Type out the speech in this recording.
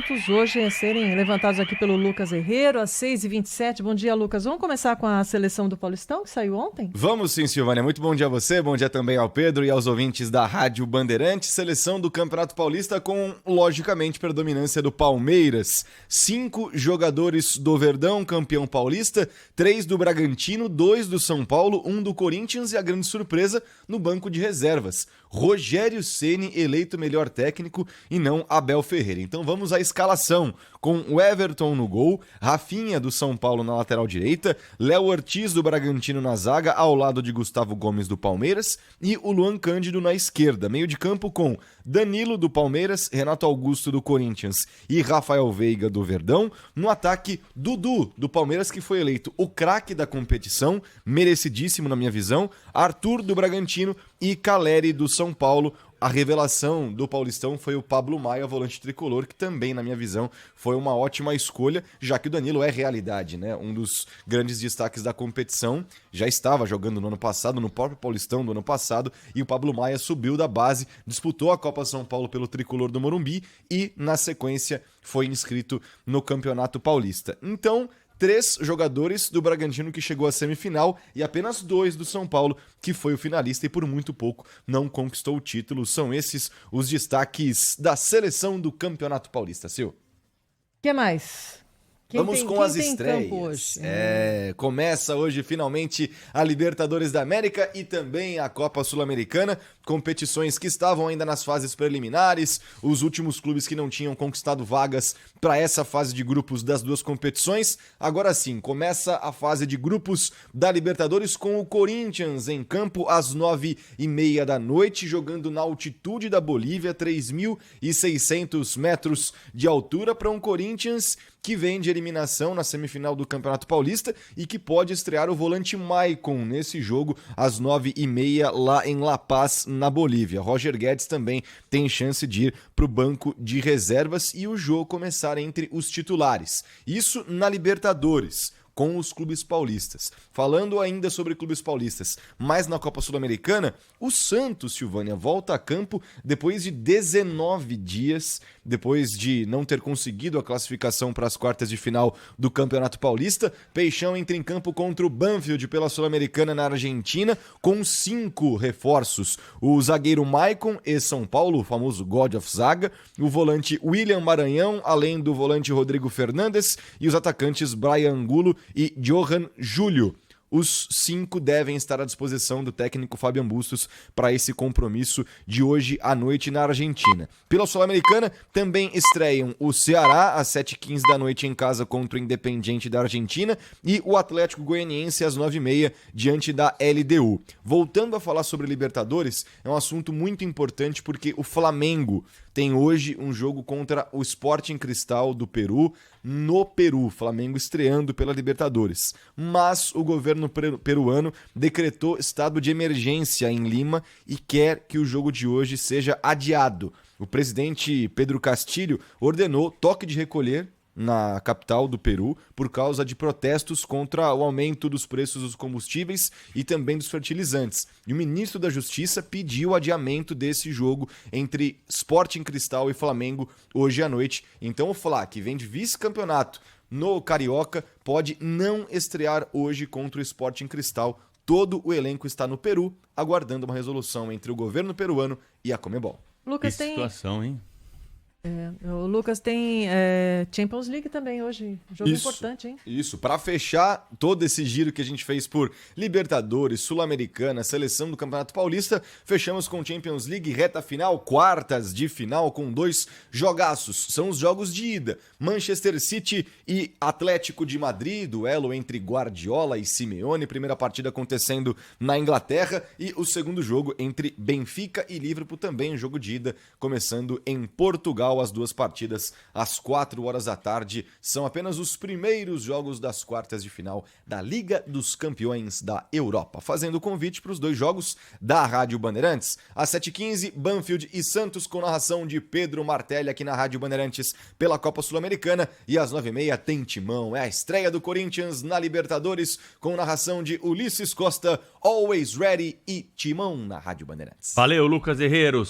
assuntos hoje a serem levantados aqui pelo Lucas Herrero, às 6h27. Bom dia, Lucas. Vamos começar com a seleção do Paulistão, que saiu ontem? Vamos sim, Silvânia. Muito bom dia a você, bom dia também ao Pedro e aos ouvintes da Rádio Bandeirantes. Seleção do Campeonato Paulista com, logicamente, predominância do Palmeiras. 5 jogadores do Verdão, campeão paulista, 3 do Bragantino, 2 do São Paulo, 1 do Corinthians e a grande surpresa no banco de reservas. Rogério Ceni eleito melhor técnico e não Abel Ferreira. Então vamos à escalação, com o Everton no gol, Rafinha do São Paulo na lateral direita, Léo Ortiz do Bragantino na zaga, ao lado de Gustavo Gomes do Palmeiras e o Luan Cândido na esquerda. Meio de campo com Danilo do Palmeiras, Renato Augusto do Corinthians e Rafael Veiga do Verdão. No ataque, Dudu do Palmeiras, que foi eleito o craque da competição, merecidíssimo na minha visão, Arthur do Bragantino e Caleri do São Paulo. A revelação do Paulistão foi o Pablo Maia, volante tricolor, que também, na minha visão, foi uma ótima escolha, já que o Danilo é realidade, né? Um dos grandes destaques da competição, já estava jogando no ano passado, no próprio Paulistão do ano passado, e o Pablo Maia subiu da base, disputou a Copa São Paulo pelo tricolor do Morumbi e, na sequência, foi inscrito no Campeonato Paulista. Então, 3 jogadores do Bragantino que chegou à semifinal e apenas 2 do São Paulo, que foi o finalista e por muito pouco não conquistou o título. São esses os destaques da seleção do Campeonato Paulista, Sil. O que mais? Vamos com as estreias. Hoje? Começa hoje finalmente a Libertadores da América e também a Copa Sul-Americana, competições que estavam ainda nas fases preliminares, os últimos clubes que não tinham conquistado vagas para essa fase de grupos das duas competições. Agora sim, começa a fase de grupos da Libertadores com o Corinthians em campo às 9h30 da noite, jogando na altitude da Bolívia, 3.600 metros de altura, para um Corinthians que vem de eliminação na semifinal do Campeonato Paulista e que pode estrear o volante Maicon nesse jogo às 9h30 lá em La Paz, na Bolívia. Roger Guedes também tem chance de ir para o banco de reservas e o jogo começar entre os titulares. Isso na Libertadores, com os clubes paulistas. Falando ainda sobre clubes paulistas, mas na Copa Sul-Americana, o Santos, Silvânia, volta a campo depois de 19 dias, depois de não ter conseguido a classificação para as quartas de final do Campeonato Paulista. Peixão entra em campo contra o Banfield pela Sul-Americana na Argentina, com 5 reforços. O zagueiro Maicon, ex-São Paulo, o famoso God of Zaga, o volante William Maranhão, além do volante Rodrigo Fernandes e os atacantes Brian Angulo e Johan Júlio. Os 5 devem estar à disposição do técnico Fábio Bustos para esse compromisso de hoje à noite na Argentina. Pela Sul-Americana também estreiam o Ceará às 7h15 da noite em casa contra o Independiente da Argentina e o Atlético Goianiense às 9h30 diante da LDU. Voltando a falar sobre Libertadores, é um assunto muito importante porque o Flamengo tem hoje um jogo contra o Sporting Cristal do Peru, no Peru, Flamengo estreando pela Libertadores. Mas o governo peruano decretou estado de emergência em Lima e quer que o jogo de hoje seja adiado. O presidente Pedro Castilho ordenou toque de recolher na capital do Peru, por causa de protestos contra o aumento dos preços dos combustíveis e também dos fertilizantes. E o ministro da Justiça pediu o adiamento desse jogo entre Sporting Cristal e Flamengo hoje à noite. Então o Fla, que vem de vice-campeonato no Carioca, pode não estrear hoje contra o Sporting Cristal. Todo o elenco está no Peru, aguardando uma resolução entre o governo peruano e a Conmebol. Lucas, que situação, hein? O Lucas tem Champions League também hoje, jogo importante, hein? Isso, para fechar todo esse giro que a gente fez por Libertadores, Sul-Americana, seleção do Campeonato Paulista, fechamos com Champions League, reta final, quartas de final com 2 jogaços. São os jogos de ida, Manchester City e Atlético de Madrid, duelo entre Guardiola e Simeone, primeira partida acontecendo na Inglaterra, e o segundo jogo entre Benfica e Liverpool, também um jogo de ida, começando em Portugal. As 2 partidas às 4h da tarde são apenas os primeiros jogos das quartas de final da Liga dos Campeões da Europa. Fazendo o convite para os 2 jogos da Rádio Bandeirantes. Às 7h15, Banfield e Santos com narração de Pedro Martelli aqui na Rádio Bandeirantes pela Copa Sul-Americana. E às 9h30 tem Timão. É a estreia do Corinthians na Libertadores com narração de Ulisses Costa, Always Ready e Timão na Rádio Bandeirantes. Valeu, Lucas Herrero.